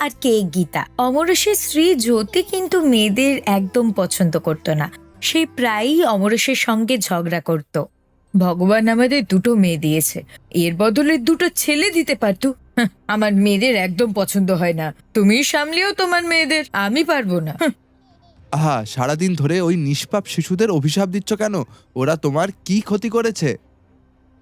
আর কে গীতা। অমরেশের স্ত্রী জ্যোতি কিন্তু মেয়েদের একদম পছন্দ করতো না। সে প্রায়ই অমরেশের সঙ্গে ঝগড়া করত। ভগবান আমাদের দুটো মেয়ে দিয়েছে, এর বদলে দুটো ছেলে দিতে পারতো। আমার মেয়েদের একদম পছন্দ হয় না। তুমি সামলেও তোমার মেয়েদের, আমি পারবো না। আহা, সারাদিন ধরে ওই নিষ্পাপ শিশুদের অভিশাপ দিচ্ছ কেন? ওরা তোমার কি ক্ষতি করেছে?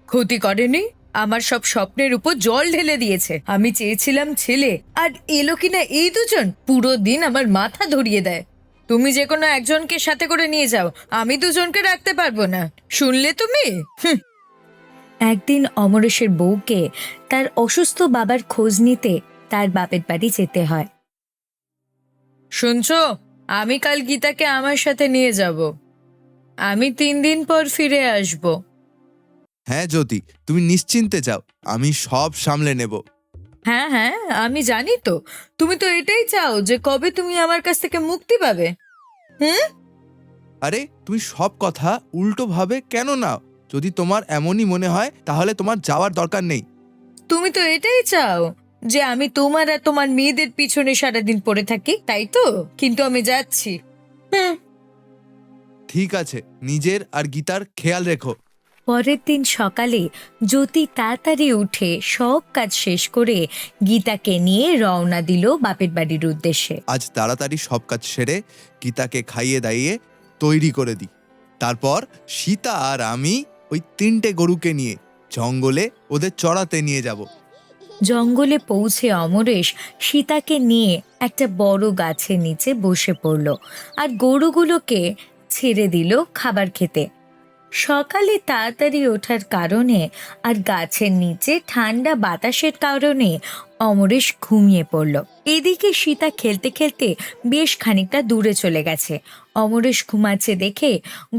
ক্ষতি করেনি, আমার সব স্বপ্নের উপর জল ঢেলে দিয়েছে। আমি চেয়েছিলাম ছেলে, আর এলো কিনা এই দুজন, পুরো দিন আমার মাথা ধরিয়ে দেয়। তুমি যে কোনো একজনকে সাথে করে নিয়ে যাও, আমি দুজনকে রাখতে পারবো না। শুনলে তুমি? একদিন অমরেশের বউকে তার অসুস্থ বাবার খোঁজ নিতে তার বাপের বাড়ি যেতে হয়। শুনছো, আমি কাল গীতাকে আমার সাথে নিয়ে যাব। আমি 3 দিন পর ফিরে আসব। হ্যাঁ জ্যোতি, তুমি নিশ্চিন্তে যাও, আমি সব সামলে নেব। হ্যাঁ হ্যাঁ, আমি জানি তো। তুমি তো এটাই চাও যে কবে তুমি আমার কাছ থেকে মুক্তি পাবে। আরে তুমি সব কথা উল্টো ভাবে কেন নাও? যদি তোমার এমনই মনে হয় তাহলে তোমার যাওয়ার দরকার নেই। তুমি তো এটাই চাও যে আমি তোমার আর তোমার মেয়েদের পিছনে সারাদিন পড়ে থাকি, তাই তো? কিন্তু আমি যাচ্ছি। ঠিক আছে, নিজের আর গীতার খেয়াল রেখো। পরের দিন সকালে জ্যোতি তাড়াতাড়ি উঠে সব কাজ শেষ করে গীতাকে নিয়ে রওনা দিল বাপের বাড়ির উদ্দেশ্যে। আজ তাড়াতাড়ি সব কাজ সেরে গীতাকে খাইয়ে দাইয়ে তৈরি করে দিই। তারপর সীতা আর আমি ওই 3টে গরুকে নিয়ে জঙ্গলে ওদের চড়াতে নিয়ে যাব। জঙ্গলে পৌঁছে অমরেশ সীতাকে নিয়ে একটা বড় গাছের নিচে বসে পড়ল আর গরুগুলোকে ছেড়ে দিল খাবার খেতে। সকালে তাড়াতাড়ি ওঠার কারণে আর গাছের নিচে ঠান্ডা বাতাসের কারণে অমরেশ ঘুমিয়ে পড়ল। এদিকে সীতা খেলতে খেলতে বেশ খানিকটা দূরে চলে গেছে। অমরেশ ঘুমাচ্ছে দেখে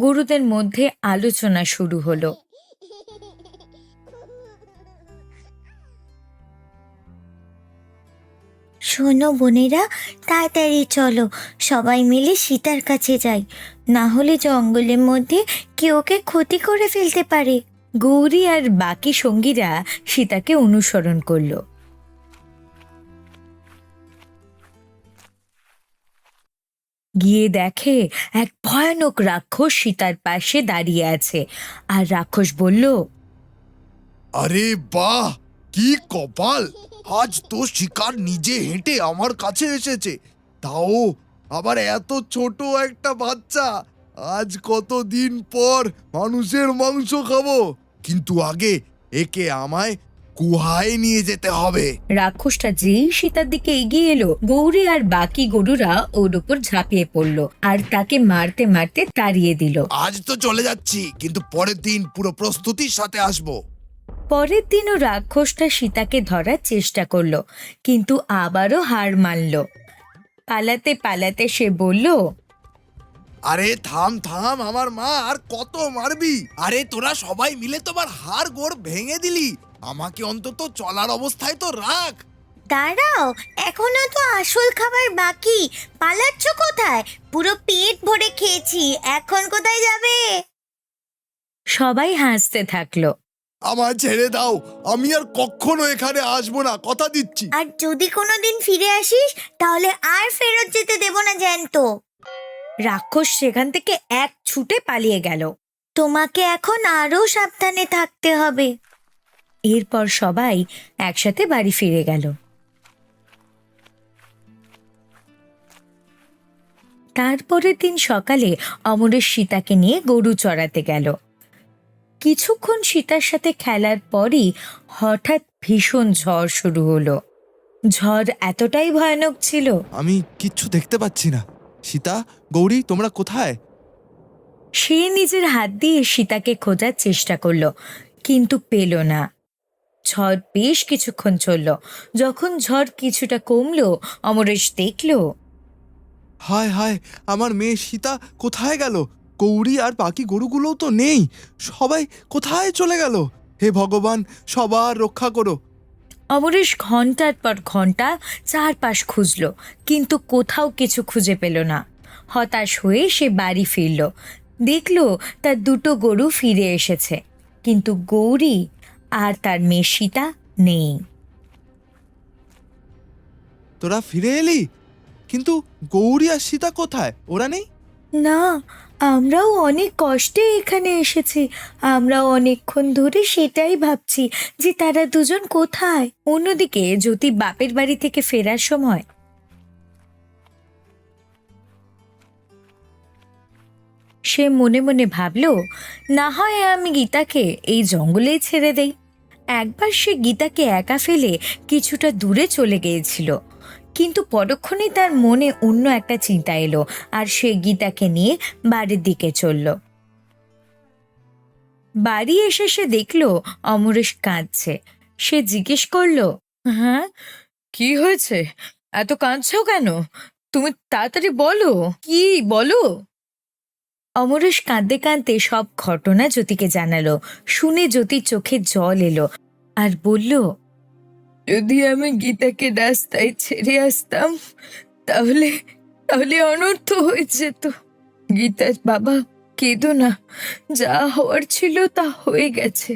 গরুদের মধ্যে আলোচনা শুরু হলো। শোনো বোনেরা, তাড়াতাড়ি চলো, সবাই মিলে সীতার কাছে যাই, না হলে জঙ্গলের মধ্যে কেউ ওকে ক্ষতি করে ফেলতে পারে। গৌরী আর বাকি সঙ্গীরা সীতাকে অনুসরণ করলো। গিয়ে দেখে এক ভয়ানক রাক্ষস সীতার পাশে দাঁড়িয়ে আছে। আর রাক্ষস বলল, আরে বাহ, কি কপাল! আজ তো শিকার নিজে হেঁটে আমার কাছে এসেছে, তাও আবার এত ছোট একটা বাচ্চা। আজ কতদিন পর মানুষের মাংস খাবো, কিন্তু আগে একে আমায় গুহায় নিয়ে যেতে হবে। রাক্ষসটা যেই সীতার দিকে এগিয়ে এলো, গৌরী আর বাকি গরুরা ওর উপর ঝাঁপিয়ে পড়লো আর তাকে মারতে মারতে তাড়িয়ে দিল। আজ তো চলে যাচ্ছি, কিন্তু পরের দিন পুরো প্রস্তুতির সাথে আসবো। পরের দিনও রাক্ষসটা সীতাকে ধরার চেষ্টা করলো, কিন্তু আবারও হার মানল। পালাতে পালাতে সে বলল, আরে থাম থাম আমার মা, আর কত মারবি? আরে তোরা সবাই মিলে তোমার হাড় গোড় ভেঙে দিলি, আমাকে অন্তত চলার অবস্থায় তো রাখ। দাঁড়াও, এখনো তো আসল খাবার বাকি, পালাচ্ছ কোথায়? পুরো পেট ভরে খেয়েছি, এখন কোথায় যাবে? সবাই হাসতে থাকলো। আমায় ছেড়ে দাও, আমি আর কখনো এখানে আসবো না, কথা দিচ্ছি। আর যদি কোনোদিন ফিরে আসিস তাহলে আর ফেরত যেতে দেব না জ্যান্ত। রাক্ষস সেখান থেকে এক ছুটে পালিয়ে গেল। তোমাকে এখন আরো সাবধানে থাকতে হবে। এরপর সবাই একসাথে বাড়ি ফিরে গেল। তারপরের দিন সকালে অমরেশ সীতাকে নিয়ে গরু চড়াতে গেল। কিছুক্ষণ সীতার সাথে খেলার পরই হঠাৎ ভীষণ ঝড় শুরু হলো। ঝড় এতটাই ভয়ানক ছিল, আমি কিচ্ছু দেখতে পাচ্ছি না। সীতা, গৌরী, তোমরা কোথায়? সে নিজের হাত দিয়ে সীতাকে খোঁজার চেষ্টা করলো, কিন্তু পেল না। ঝড় বেশ কিছুক্ষণ চলল। যখন ঝড় কিছুটা কমলো, অমরেশ দেখল হায় হায়, আমার মেয়ে সীতা কোথায় গেল? গৌরী আর বাকি গরুগুলোও তো নেই, সবাই কোথায় চলে গেল? হে ভগবান, সবার রক্ষা করো। অমরেশ ঘন্টার পর ঘন্টা চারপাশ খুঁজল, কিন্তু কোথাও কিছু খুঁজে পেল না। হতাশ হয়ে সে বাড়ি ফিরল। দেখল তার দুটো গরু ফিরে এসেছে, কিন্তু গৌরী আর তার মেয়ে সীতা নেই। তোরা ফিরে এলি, কিন্তু গৌরী আর সীতা কোথায়? ওরা নেই? না, আমরাও অনেক কষ্টে এখানে এসেছি। আমরাও অনেকক্ষণ ধরে সেটাই ভাবছি যে তারা দুজন কোথায়। অন্যদিকে জ্যোতি বাপের বাড়ি থেকে ফেরার সময় সে মনে মনে ভাবল, না হয় আমি গীতাকে এই জঙ্গলেই ছেড়ে দেই। একবার সে গীতাকে একা ফেলে কিছুটা দূরে চলে গিয়েছিল, কিন্তু পরক্ষণেই তার মনে অন্য একটা চিন্তা এলো, আর সে গীতাকে নিয়ে বাড়ির দিকে চলল। বাড়ি এসে সে দেখল অমরেশ কাঁদছে। সে জিজ্ঞেস করলো, হ্যাঁ, কি হয়েছে? এত কাঁদছো কেন? তুমি তাড়াতাড়ি বলো, কি বলো। অমরেশ কাঁদতে কাঁদতে সব ঘটনা জ্যোতিকে জানালো। শুনে জ্যোতির চোখে জল এলো আর বলল, যদি আমি গীতাকে রাস্তায় ছেড়ে আসতাম তাহলে তাহলে অনর্থ হয়ে যেত। গীতার বাবা, কেঁদো না, যা হওয়ার ছিল তা হয়ে গেছে,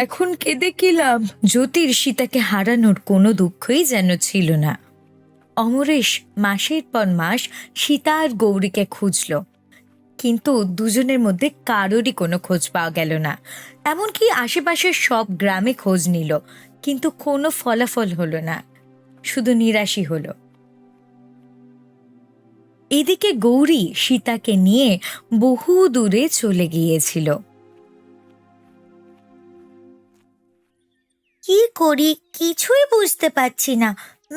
এখন কেঁদে কি লাভ। জ্যোতির সীতাকে হারানোর কোনো দুঃখই যেন ছিল না। অমরেশ মাসের পর মাস সীতা আর গৌরীকে খুঁজল, কিন্তু দুজনের মধ্যে কারোরই কোনো খোঁজ পাওয়া গেল না। এমনকি আশেপাশের সব গ্রামে খোঁজ নিল, কিন্তু কোনো ফলাফল হলো না, শুধু নিরাশই হলো। এদিকে গৌরী সীতাকে নিয়ে বহু দূরে চলে গিয়েছিল। কি করি কিছুই বুঝতে পারছি না,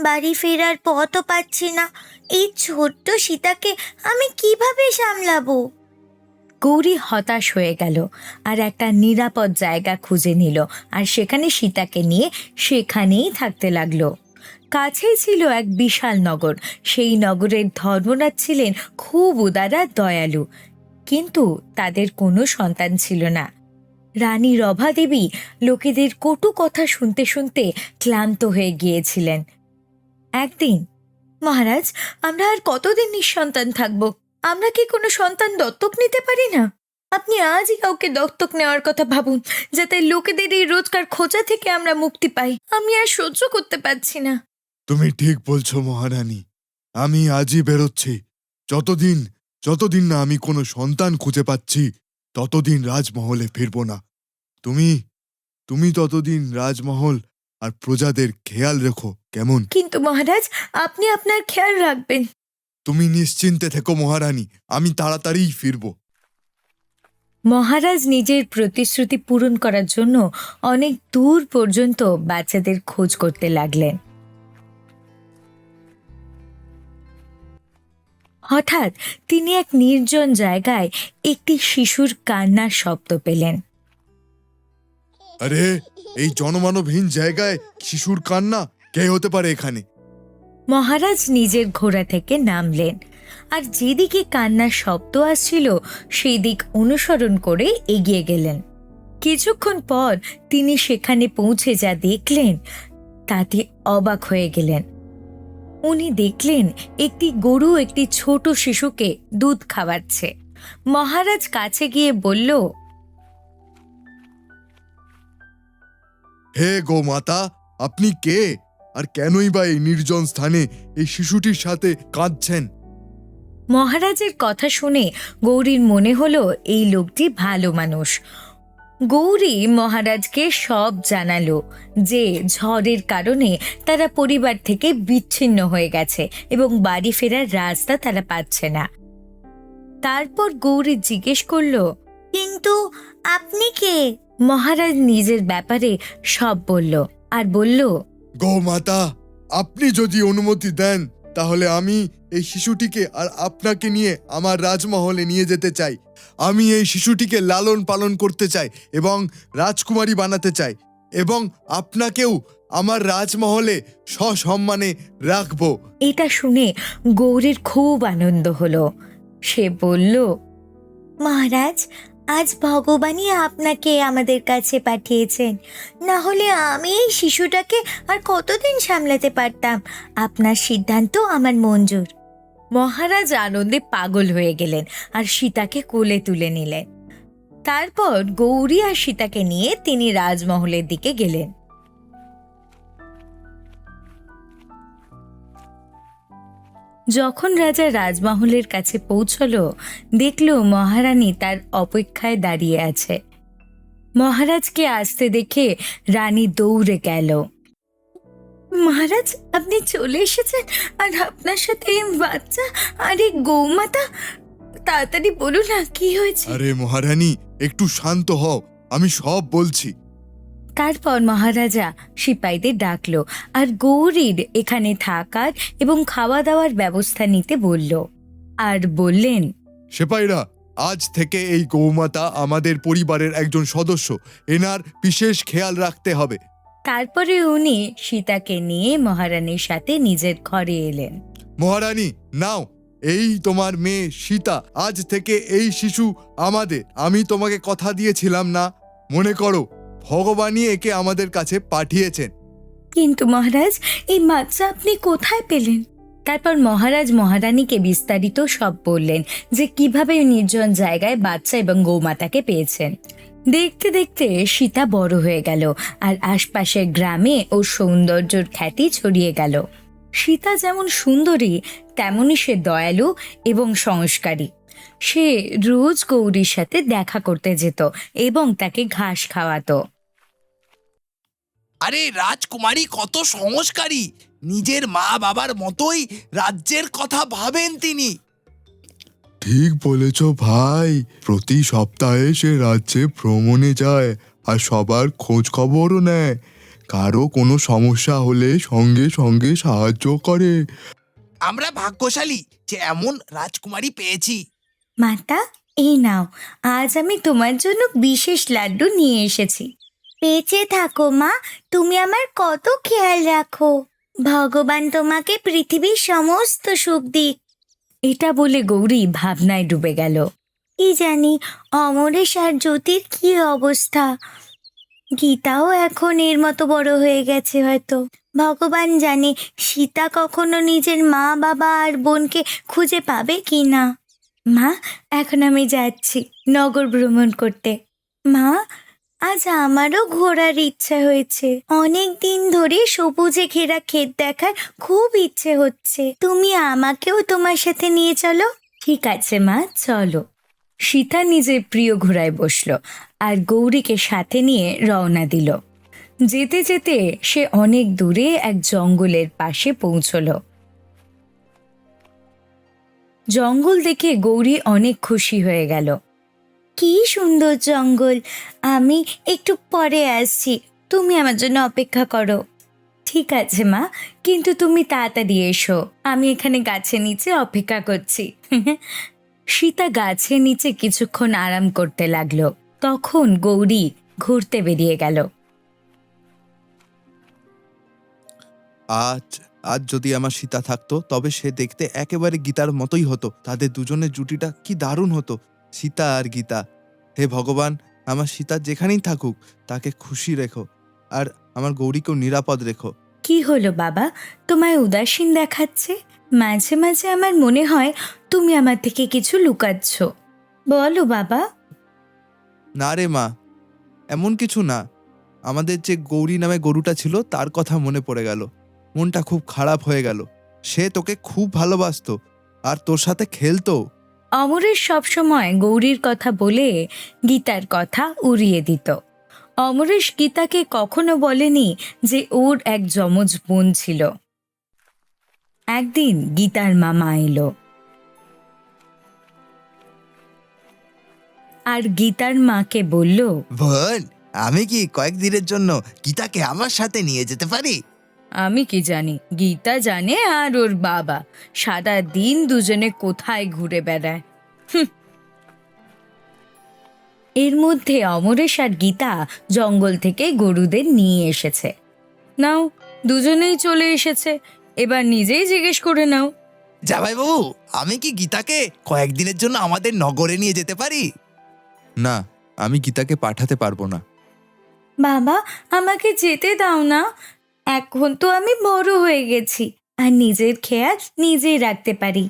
বাড়ি ফেরার পথও পাচ্ছি না। এই ছোট্ট সীতাকে আমি কিভাবে সামলাবো? গৌরী হতাশ হয়ে গেল আর একটা নিরাপদ জায়গা খুঁজে নিল, আর সেখানে সীতাকে নিয়ে সেখানেই থাকতে লাগলো। কাছেই ছিল এক বিশাল নগর। সেই নগরের ধর্মরাজ ছিলেন খুব উদার আর দয়ালু, কিন্তু তাদের কোনো সন্তান ছিল না। রানী রভা দেবী লোকেদের কটু কথা শুনতে শুনতে ক্লান্ত হয়ে গিয়েছিলেন। একদিন, মহারাজ, আমরা আর কতদিন নিঃসন্তান থাকবো? আমরা কি কোনো সন্তান দত্তক নিতে পারি না? আপনি আজই কাউকে দত্তক নেওয়ার কথা ভাবুন, যাতে লোকেদের এই রোজকার খোঁজা থেকে আমরা মুক্তি পাই। আমি আর সহ্য করতে পারছি না। তুমি ঠিক বলছো মহারানী, আমি আজই বেরোচ্ছি। যতদিন যতদিন না আমি কোনো সন্তান খুঁজে পাচ্ছি ততদিন রাজমহলে ফিরবো না। তুমি তুমি ততদিন রাজমহল আর প্রজাদের খেয়াল রেখো, কেমন? কিন্তু মহারাজ, আপনি আপনার খেয়াল রাখবেন। তুমি নিশ্চিন্তে থেকো মহারানী, আমি তাড়াতাড়িই ফিরবো। মহারাজ নিজের প্রতিশ্রুতি পূরণ করার জন্য অনেক দূর পর্যন্ত বাচ্চাদের খোঁজ করতে লাগলেন। হঠাৎ তিনি এক নির্জন জায়গায় একটি শিশুর কান্নার শব্দ পেলেন। আরে, এই জনমানবহীন জায়গায় শিশুর কান্না! কে হতে পারে এখানে? মহারাজ নিজের ঘোড়া থেকে নামলেন আর যেদিকে কান্নার শব্দ আসছিল সেই দিক অনুসরণ করে এগিয়ে গেলেন। কিছুক্ষণ পর তিনি সেখানে পৌঁছে যা দেখলেন তাতে অবাক হয়ে গেলেন। উনি দেখলেন একটি গরু একটি ছোট শিশুকে দুধ খাওয়াচ্ছে। মহারাজ কাছে গিয়ে বলল, হে গোমাতা, আপনি কে? আর কেনই বা এই নির্জন স্থানে এই শিশুটির সাথে কাঁদছেন? মহারাজের কথা শুনে গৌরীর মনে হলো এই লোকটি ভালো মানুষ। গৌরী মহারাজকে সব জানালো যে ঝড়ের কারণে তারা পরিবার থেকে বিচ্ছিন্ন হয়ে গেছে এবং বাড়ি ফেরার রাস্তা তারা পাচ্ছে না। তারপর গৌরী জিজ্ঞেস করলো, কিন্তু আপনি কে? মহারাজ নিজের ব্যাপারে সব বলল আর বলল, গোমাতা, আপনি যদি অনুমতি দেন তাহলে আমি এই শিশুটিকে আর আপনাকে নিয়ে আমার রাজমহলে নিয়ে যেতে চাই। আমি এই শিশুটিকে লালন পালন করতে চাই এবং রাজকুমারী বানাতে চাই, এবং আপনাকেও আমার রাজমহলে সসম্মানে রাখবো। এটা শুনে গৌরীর খুব আনন্দ হলো। সে বলল, মহারাজ, আজ ভগবানই আপনাকে আমাদের কাছে পাঠিয়েছেন, না হলে আমি এই শিশুটাকে আর কতদিন সামলাতে পারতাম। আপনার সিদ্ধান্ত আমার মঞ্জুর। মহারাজ আনন্দে পাগল হয়ে গেলেন আর সীতাকে কোলে তুলে নিলেন। তারপর গৌরী আর সীতাকে নিয়ে তিনি রাজমহলের দিকে গেলেন। যখন রাজা রাজমহলের কাছে পৌঁছলো, দেখল মহারানী তার অপেক্ষায় দাঁড়িয়ে আছে। মহারাজকে আসতে দেখে রানী দৌড়ে গেল। মহারাজ, আপনি চলে এসেছেন, আর আপনার সাথে এই বাচ্চা আর এই গৌমাতা। তাড়াতাড়ি বলুন না, কি হয়েছে? আরে মহারানী, একটু শান্ত হও, আমি সব বলছি। তারপর মহারাজা সিপাহীদের ডাকলো আর গৌরীর এখানে থাকার এবং খাওয়া দাওয়ার ব্যবস্থা নিতে বলল, আর বললেন, সেপাইরা, আজ থেকে এই গৌমাতা আমাদের পরিবারের একজন সদস্য, এনার বিশেষ খেয়াল রাখতে হবে। তারপরে উনি সীতাকে নিয়ে মহারানীর সাথে নিজের ঘরে এলেন। মহারানী, নাও, এই তোমার মেয়ে সীতা। আজ থেকে এই শিশু আমাদের। আমি তোমাকে কথা দিয়েছিলাম না, মনে করো? ভগবানই একে আমাদের কাছে পাঠিয়েছেন। কিন্তু মহারাজ, এই বাচ্চা আপনি কোথায় পেলেন? তারপর মহারাজ মহারানীকে বিস্তারিত সব বললেন যে কিভাবে নির্জন জায়গায় বাচ্চা এবং গৌমাতাকে পেয়েছেন। দেখতে দেখতে সীতা বড় হয়ে গেল, আর আশপাশের গ্রামে ওর সৌন্দর্যের খ্যাতি ছড়িয়ে গেল। সীতা যেমন সুন্দরী, তেমনই সে দয়ালু এবং সংস্কারী। সে রোজ গৌরীর সাথে দেখা করতে যেত এবং তাকে ঘাস খাওয়াতো। আরে রাজকুমারী কত সংস্কারী, নিজের মা বাবার মতোই রাজ্যের কথা ভাবেন তিনি। ঠিক বলেছ ভাই, প্রতি সপ্তাহে সে রাজ্যে ভ্রমণে যায় আর সবার খোঁজ খবরও নেয়। কারো কোনো সমস্যা হলে সঙ্গে সঙ্গে সাহায্য করে। আমরা ভাগ্যশালী যে এমন রাজকুমারী পেয়েছি। মাতা, এই নাও, আজ আমি তোমার জন্য বিশেষ লাড্ডু নিয়ে এসেছি। বেঁচে থাকো মা, তুমি আমার কত খেয়াল রাখো। ভগবান তোমাকে পৃথিবীর সমস্ত সুখ দিক। এটা বলে গৌরী ভাবনায় ডুবে গেল। কি জানি অমরেশ আর জ্যোতির কি অবস্থা। গীতাও এখন এর মতো বড় হয়ে গেছে হয়তো। ভগবান জানে সীতা কখনো নিজের মা বাবা আর বোনকে খুঁজে পাবে কি না। মা, এখন আমি যাচ্ছি নগর ভ্রমণ করতে। মা, আজ আমারও ঘোরার ইচ্ছা হয়েছে। অনেক দিন ধরে সবুজে ঘেরা ক্ষেত দেখার খুব ইচ্ছে হচ্ছে। তুমি আমাকেও তোমার সাথে নিয়ে চলো। ঠিক আছে মা, চলো। সীতা নিজের প্রিয় ঘোড়ায় বসল আর গৌরীকে সাথে নিয়ে রওনা দিল। যেতে যেতে সে অনেক দূরে এক জঙ্গলের পাশে পৌঁছল। জঙ্গল দেখে গৌরী অনেক খুশি হয়ে গেল। কি সুন্দর জঙ্গল। আমি একটু পরে আসছি, তুমি আমার জন্য অপেক্ষা করো। ঠিক আছে মা, কিন্তু তুমি তাড়াতাড়ি এসো, আমি এখানে গাছের নিচে অপেক্ষা করছি। সীতা গাছের নিচে কিছুক্ষণ আরাম করতে লাগলো। তখন গৌরী ঘুরতে বেরিয়ে গেল। আজ আজ যদি আমার সীতা থাকতো, তবে সে দেখতে একেবারে গীতার মতোই হতো। তাদের দুজনের জুটিটা কি দারুণ হতো, সীতা আর গীতা। হে ভগবান, আমার সীতা যেখানেই থাকুক তাকে খুশি রেখো, আর আমার গৌরীকেও নিরাপদ রেখো। কি হলো বাবা, তোমায় উদাসীন দেখাচ্ছে? মাঝে মাঝে আমার মনে হয় তুমি আমার থেকে কিছু লুকাচ্ছ। বলো বাবা। না রে মা, এমন কিছু না। আমাদের যে গৌরী নামে গরুটা ছিল তার কথা মনে পড়ে গেল। মনটা খুব খারাপ হয়ে গেল। সে তোকে খুব ভালোবাসতো আর তোর সাথে খেলতো। অমরেশ সবসময় গৌরীর কথা বলে গীতার কথা উড়িয়ে দিত। অমরেশ গীতাকে কখনো বলেনি যে ওর এক যমজ বোন ছিল। একদিন গীতার মামা এলো আর গীতার মাকে বলল, বোন, আমি কি কয়েকদিনের জন্য গীতাকে আমার সাথে নিয়ে যেতে পারি? আমি কি জানি, গীতা জানে আর ওর বাবা সারা দিন দুজনে কোথায় ঘুরে বেড়ায়। এর মধ্যে অমরেশ আর গীতা জঙ্গল থেকে গরুদের নিয়ে এসেছে। নাও, দুজনেই চলে এসেছে, এবার নিজেই জিজ্ঞেস করে নাও। জামাই বাবু, আমি কি গীতাকে কয়েকদিনের জন্য আমাদের নগরে নিয়ে যেতে পারি? না, আমি গীতাকে পাঠাতে পারবো না। বাবা, আমাকে যেতে দাও না। এখন তো আমি বড় হয়ে গেছি আর নিজের খেয়াল নিজেই রাখতে পারি।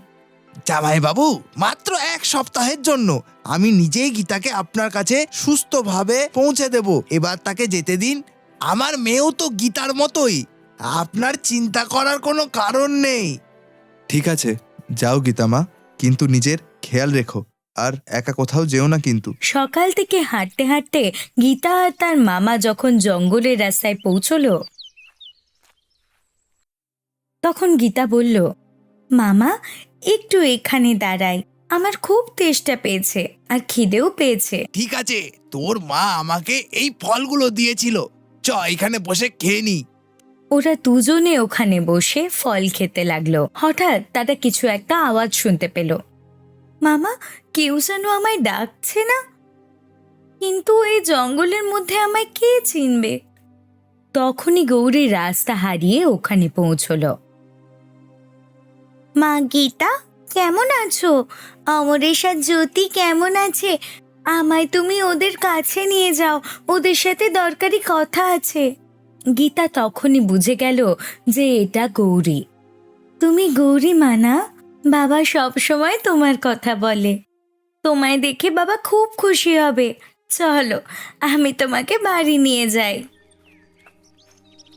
জামাই বাবু, মাত্র 1 সপ্তাহের জন্য আমি নিজেই গীতাকে আপনার কাছে সুস্থভাবে পৌঁছে দেব। এবার তাকে যেতে দিন। আমার মেয়েও তো গীতার মতোই, আপনার চিন্তা করার কোনো কারণ নেই। ঠিক আছে, যাও গীতামা, কিন্তু নিজের খেয়াল রেখো, আর একা কোথাও যেও না কিন্তু। সকাল থেকে হাঁটতে হাঁটতে গীতা আর তার মামা যখন জঙ্গলের রাস্তায় পৌঁছলো, তখন গীতা বলল, মামা একটু এখানে দাঁড়াই, আমার খুব তেষ্টা পেয়েছে আর খিদেও পেয়েছে। ঠিক আছে, তোর মা আমাকে এই ফলগুলো দিয়েছিল, চ এখানে বসে খেয়ে নি। ওরা দুজনে ওখানে বসে ফল খেতে লাগলো। হঠাৎ তারা কিছু একটা আওয়াজ শুনতে পেল। মামা, কেউ যেন আমায় ডাকছে না, কিন্তু এই জঙ্গলের মধ্যে আমায় কে চিনবে? তখনই গৌরী রাস্তা হারিয়ে ওখানে পৌঁছলো। মা গীতা, কেমন আছো? অমরেশ আর জ্যোতি কেমন আছে? আমায় তুমি ওদের কাছে নিয়ে যাও, ওদের সাথে দরকারি কথা আছে। গীতা তখনই বুঝে গেল যে এটা গৌরী। তুমি গৌরী মানা? বাবা সব সময় তোমার কথা বলে, তোমায় দেখে বাবা খুব খুশি হবে। চলো, আমি তোমাকে বাড়ি নিয়ে যাই।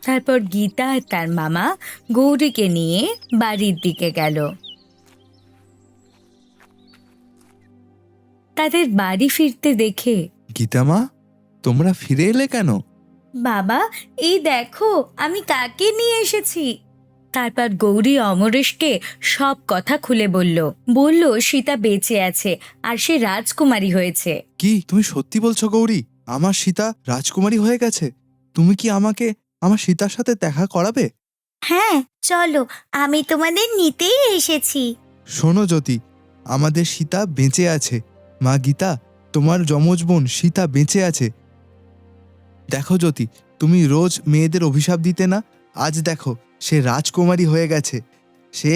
তারপর গীতা আর তার মামা গৌরীকে নিয়ে বাড়ির দিকে গেল। তাদের বাড়ি ফিরতে দেখে, গীতামা, তোমরা ফিরে এলে কেন? বাবা, এই দেখো আমি কাকে নিয়ে এসেছি। তারপর গৌরী অমরেশকে সব কথা খুলে বলল সীতা বেঁচে আছে আর সে রাজকুমারী হয়েছে। কি তুমি সত্যি বলছো গৌরী? আমার সীতা রাজকুমারী হয়ে গেছে? তুমি কি আমাকে আমার সীতার সাথে দেখা করাবে? হ্যাঁ, চলো, আমি তোমাদের নিতেই এসেছি। শোনো জ্যোতি, আমাদের সীতা বেঁচে আছে। মা গীতা, তোমার যমজ বোন সীতা বেঁচে আছে। দেখো জ্যোতি, তুমি রোজ মেয়েদের অভিশাপ দিতে না, আজ দেখো সে রাজকুমারী হয়ে গেছে। সে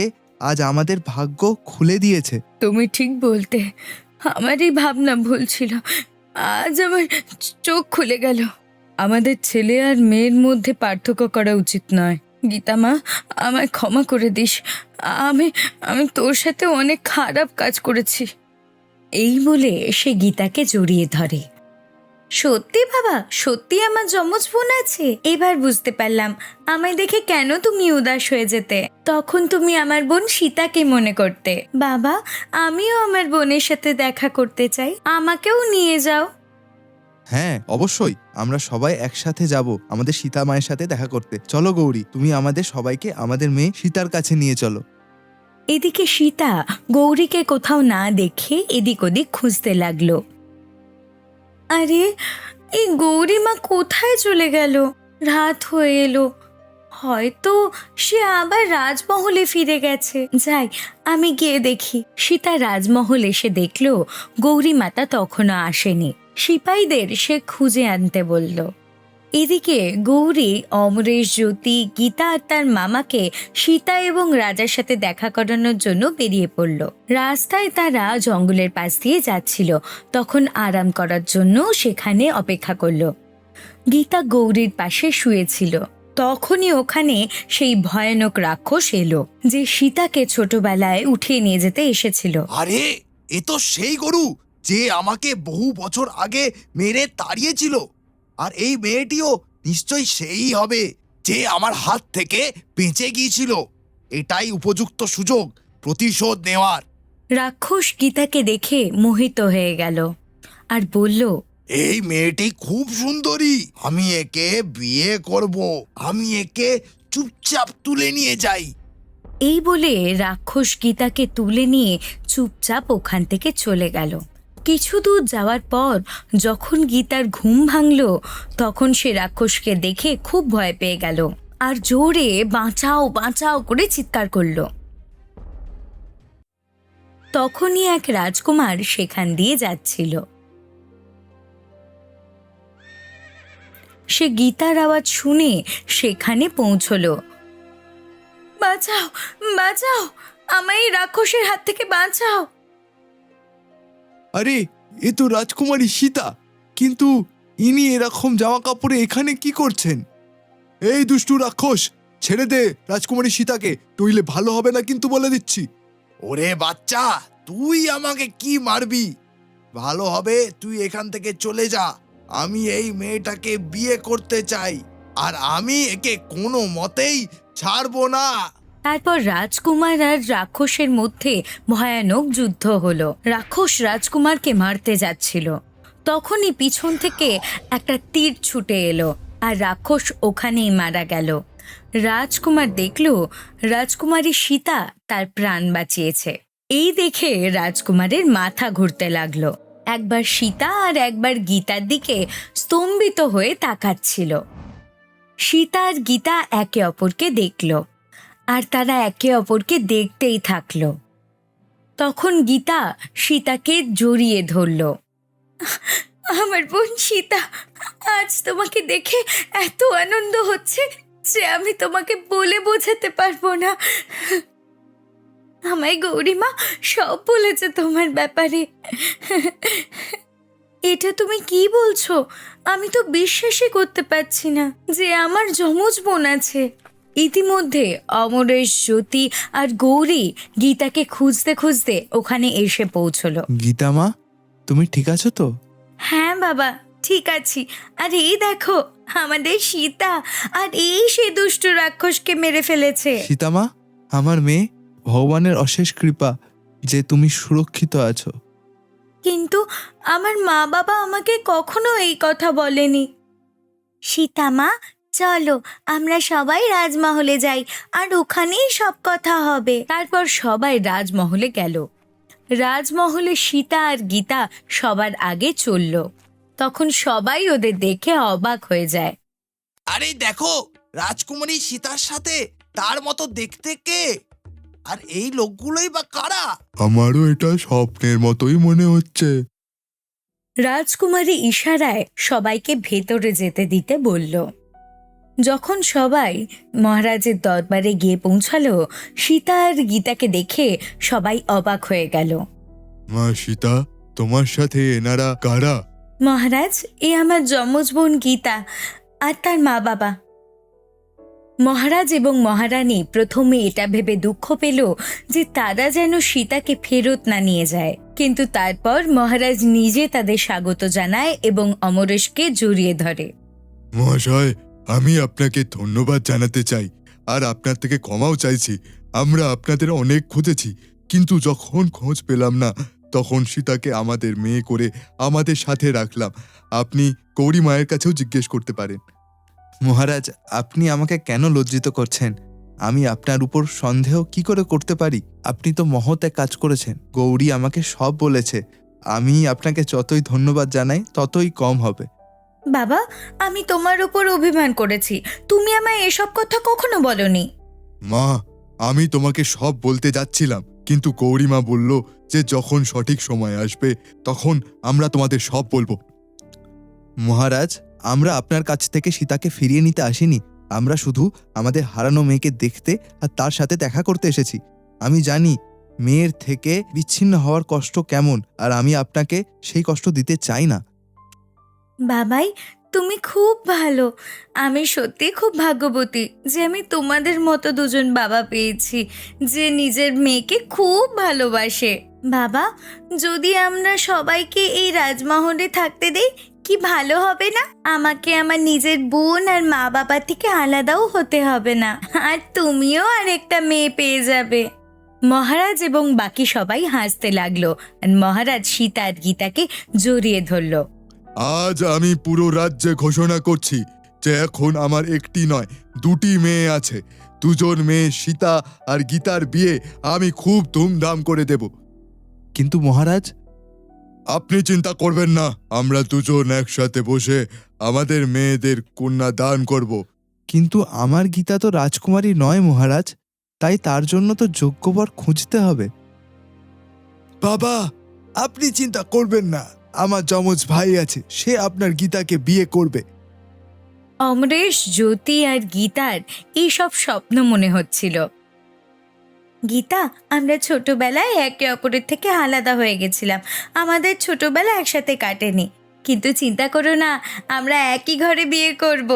আজ আমাদের ভাগ্য খুলে দিয়েছে। তুমি ঠিক বলতে, আমারই ভাবনা ভুল ছিল। আজ আমার চোখ খুলে গেল। আমাদের ছেলে আর মেয়ের মধ্যে পার্থক্য করা উচিত নয়। গীতা মা, আমায় ক্ষমা করে দিস। আমি আমি তোর সাথে অনেক খারাপ কাজ করেছি। এই বলে সে গীতাকে জড়িয়ে ধরে। সত্যি বাবা, সত্যি আমার যমজ বোন আছে? এবার বুঝতে পারলাম আমায় দেখে কেন তুমি উদাস হয়ে যেতে। তখন তুমি আমার বোন সীতাকে মনে করতে। বাবা, আমিও আমার বোনের সাথে দেখা করতে চাই, আমাকেও নিয়ে যাও। হ্যাঁ, অবশ্যই, আমরা সবাই একসাথে যাব আমাদের সীতা মায়ের সাথে দেখা করতে। চলো গৌরী, তুমি আমাদের সবাইকে আমাদের মেয়ে সীতার কাছে নিয়ে চলো। এদিকে সীতা গৌরীকে কোথাও না দেখে এদিক ওদিক খুঁজতে লাগলো। আরে, এই গৌরী মা কোথায় চলে গেল? রাত হয়ে এলো, হয়তো সে আবার রাজমহলে ফিরে গেছে। যাই, আমি গিয়ে দেখি। সীতা রাজমহল এসে দেখল গৌরী মাতা তখনও আসেনি। সিপাহীদের সে খুঁজে আনতে বলল। এদিকে গৌরী অমরেশ, জ্যোতি, গীতা আর তার মামাকে সীতা এবং রাজার সাথে দেখা করানোর জন্য বেরিয়ে পড়ল। রাস্তায় তারা জঙ্গলের পাশ দিয়ে যাচ্ছিল, তখন আরাম করার জন্য সেখানে অপেক্ষা করল। গীতা গৌরীর পাশে শুয়েছিল। তখনই ওখানে সেই ভয়ানক রাক্ষস এলো, যে সীতাকে ছোটবেলায় উঠিয়ে নিয়ে যেতে এসেছিল। আরে, এ তো সেই গরু যে আমাকে বহু বছর আগে মেরে তাড়িয়েছিল। আর এই মেয়েটিও নিশ্চয়ই সেই হবে যে আমার হাত থেকে বেঁচে গিয়েছিল। এটাই উপযুক্ত সুযোগ প্রতিশোধ নেওয়ার। রাক্ষস গীতাকে দেখে মোহিত হয়ে গেল আর বলল, এই মেয়েটি খুব সুন্দরী, আমি একে বিয়ে করব। আমি একে চুপচাপ তুলে নিয়ে যাই। এই বলে রাক্ষস গীতাকে তুলে নিয়ে চুপচাপ ওখান থেকে চলে গেল। কিছু দূর যাওয়ার পর যখন গীতার ঘুম ভাঙল, তখন সে রাক্ষসকে দেখে খুব ভয় পেয়ে গেল আর জোরে বাঁচাও বাঁচাও করে চিৎকার করল। তখনই এক রাজকুমার সেখান দিয়ে যাচ্ছিল। সে গীতার আওয়াজ শুনে সেখানে পৌঁছলো। বাঁচাও, বাঁচাও, আমায় এই রাক্ষসের হাত থেকে বাঁচাও। আরে, এ তো রাজকুমারী সীতা, কিন্তু ইনি এরকম জামা কাপড়ে এখানে কি করছেন? এই দুষ্টু রাক্ষস, ছেড়ে দে রাজকুমারী সীতাকে, নইলে ভালো হবে না কিন্তু বলে দিচ্ছি। ওরে বাচ্চা, তুই আমাকে কি মারবি? ভালো হবে তুই এখান থেকে চলে যা। আমি এই মেয়েটাকে বিয়ে করতে চাই, আর আমি একে কোনো মতেই ছাড়বো না। তারপর রাজকুমার আর রাক্ষসের মধ্যে ভয়ানক যুদ্ধ হলো। রাক্ষস রাজকুমারকে মারতে যাচ্ছিল, তখনই পিছন থেকে একটা তীর ছুটে এলো আর রাক্ষস ওখানেই মারা গেল। রাজকুমার দেখল রাজকুমারী সীতা তার প্রাণ বাঁচিয়েছে। এই দেখে রাজকুমারের মাথা ঘুরতে লাগলো। একবার সীতা আর একবার গীতার দিকে স্তম্ভিত হয়ে তাকাচ্ছিল। সীতা আর গীতা একে অপরকে দেখল আর তারা একে অপরকে দেখতেই থাকলো। তখন গীতা সীতাকে জড়িয়ে ধরল। আমার বোন সীতা, আজ তোমাকে দেখে এত আনন্দ হচ্ছে যে আমি তোমাকে বলে বোঝাতে পারবো না। আমায় গৌরীমা সব বলেছে তোমার ব্যাপারে। এটা তুমি কি বলছো? আমি তো বিশ্বাসই করতে পারছি না যে আমার যমজ বোন আছে। ইতিমধ্যে অমরেশ, জ্যোতি আর গৌরী গীতাকে খুঁজতে খুঁজতে ওখানে এসে পৌঁছলো। গীতা মা, তুমি ঠিক আছো তো? হ্যাঁ বাবা, ঠিক আছি। আর এই দেখো আমাদের সীতা, আর এই সে দুষ্ট রাক্ষসকে মেরে ফেলেছে। সীতা মা, আমার মেয়ে, ভগবানের অশেষ কৃপা যে তুমি সুরক্ষিত আছো। কিন্তু আমার মা বাবা আমাকে কখনো এই কথা বলেনি। সীতা মা, চলো আমরা সবাই রাজমহলে যাই, আর ওখানেই সব কথা হবে। তারপর সবাই রাজমহলে গেল। রাজমহলে সীতা আর গীতা সবার আগে চলল। তখন সবাই ওদের দেখে অবাক হয়ে যায়। আরে দেখো, রাজকুমারী সীতার সাথে তার মতো দেখতে কে? আর এই লোকগুলোই বা কারা? আমারও এটা স্বপ্নের মতোই মনে হচ্ছে। রাজকুমারী ইশারায় সবাইকে ভেতরে যেতে দিতে বলল। যখন সবাই মহারাজের দরবারে গিয়ে পৌঁছালো, সীতা আর গীতাকে দেখে সবাই অবাক হয়ে গেল। মা সীতা, তোমার সাথে এনারা কারা? মহারাজ, এ আমার যমজ বোন গীতা আর তার মা বাবা। মহারাজ এবং মহারানী প্রথমে এটা ভেবে দুঃখ পেল যে তারা যেন সীতাকে ফেরত না নিয়ে যায়, কিন্তু তারপর মহারাজ নিজে তাদের স্বাগত জানায় এবং অমরেশকে জড়িয়ে ধরে। মহাশয়, আমি আপনাকে ধন্যবাদ জানাতে চাই আর আপনার থেকে ক্ষমাও চাইছি। আমরা আপনাদের অনেক খুঁজেছি, কিন্তু যখন খোঁজ পেলাম না তখন সীতাকে আমাদের মেয়ে করে আমাদের সাথে রাখলাম। আপনি গৌরী মায়ের কাছেও জিজ্ঞেস করতে পারেন। মহারাজ, আপনি আমাকে কেন লজ্জিত করছেন? আমি আপনার উপর সন্দেহ কি করে করতে পারি? আপনি তো মহৎ এক কাজ করেছেন। গৌরী আমাকে সব বলেছে। আমি আপনাকে যতই ধন্যবাদ জানাই ততই কম হবে। বাবা, আমি তোমার উপর অভিমান করেছি, তুমি আমায় এসব কথা কখনো বলনি। মা, আমি তোমাকে সব বলতে যাচ্ছিলাম, কিন্তু গৌরীমা বলল যে যখন সঠিক সময় আসবে তখন আমরা তোমাদের সব বলবো। মহারাজ, আমরা আপনার কাছ থেকে সীতাকে ফিরিয়ে নিতে আসিনি। আমরা শুধু আমাদের হারানো মেয়েকে দেখতে আর তার সাথে দেখা করতে এসেছি। আমি জানি মেয়ের থেকে বিচ্ছিন্ন হওয়ার কষ্ট কেমন, আর আমি আপনাকে সেই কষ্ট দিতে চাই না। বাবাই, তুমি খুব ভালো। আমি সত্যি খুব ভাগ্যবতী যে আমি তোমাদের মতো দুজন বাবা পেয়েছি যে নিজের মেয়েকে খুব ভালোবাসে। বাবা, যদি আমরা সবাইকে এই রাজমহলে থাকতে দেই কি ভালো হবে না? আমাকে আমার নিজের বোন আর মা বাবা থেকে আলাদাও হতে হবে না, আর তুমিও আরেকটা মেয়ে পেয়ে যাবে। মহারাজ এবং বাকি সবাই হাসতে লাগলো আর মহারাজ সীতা আর গীতাকে জড়িয়ে ধরল। আজ আমি পুরো রাজ্যে ঘোষণা করছি যে এখন আমার একটি নয়, দুটি মেয়ে আছে। দুজন মেয়ে সীতা আর গীতার বিয়ে আমি খুব ধুমধাম করে দেব। কিন্তু মহারাজ, আপনি চিন্তা করবেন না, আমরা দুজন একসাথে বসে আমাদের মেয়েদের কন্যা দান করব। কিন্তু আমার গীতা তো রাজকুমারী নয় মহারাজ, তাই তার জন্য তো যোগ্য বর খুঁজতে হবে। বাবা, আপনি চিন্তা করবেন না, আমার যমজ ভাই আছে, সে আপনার গীতাকে বিয়ে করবে। অমরেশ, জ্যোতি আর গীতার এইসব স্বপ্ন মনে হচ্ছিল। গীতা, আমরা ছোটবেলায় একে অপরের থেকে আলাদা হয়ে গেছিলাম, আমাদের ছোটবেলা একসাথে কাটেনি, কিন্তু চিন্তা করো না, আমরা একই ঘরে বিয়ে করব।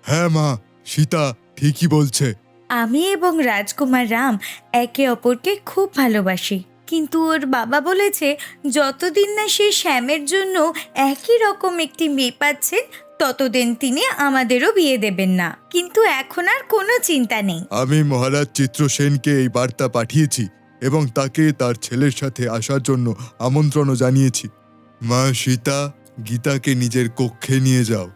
হ্যাঁ মা, সীতা ঠিকই বলছে। আমি এবং রাজকুমার রাম একে অপরকে খুব ভালোবাসি, কিন্তু ওর বাবা বলেছে যতদিন না সে শ্যামের জন্য একই রকম একটি মেয়ে পাচ্ছে ততদিন তিনি আমাদেরও বিয়ে দেবেন না, কিন্তু এখন আর কোনো চিন্তা নেই। আমি মহারাজ চিত্রসেনকে এই বার্তা পাঠিয়েছি এবং তাকে তার ছেলের সাথে আসার জন্য আমন্ত্রণও জানিয়েছি। মা সীতা, গীতাকে নিজের কক্ষে নিয়ে যাও।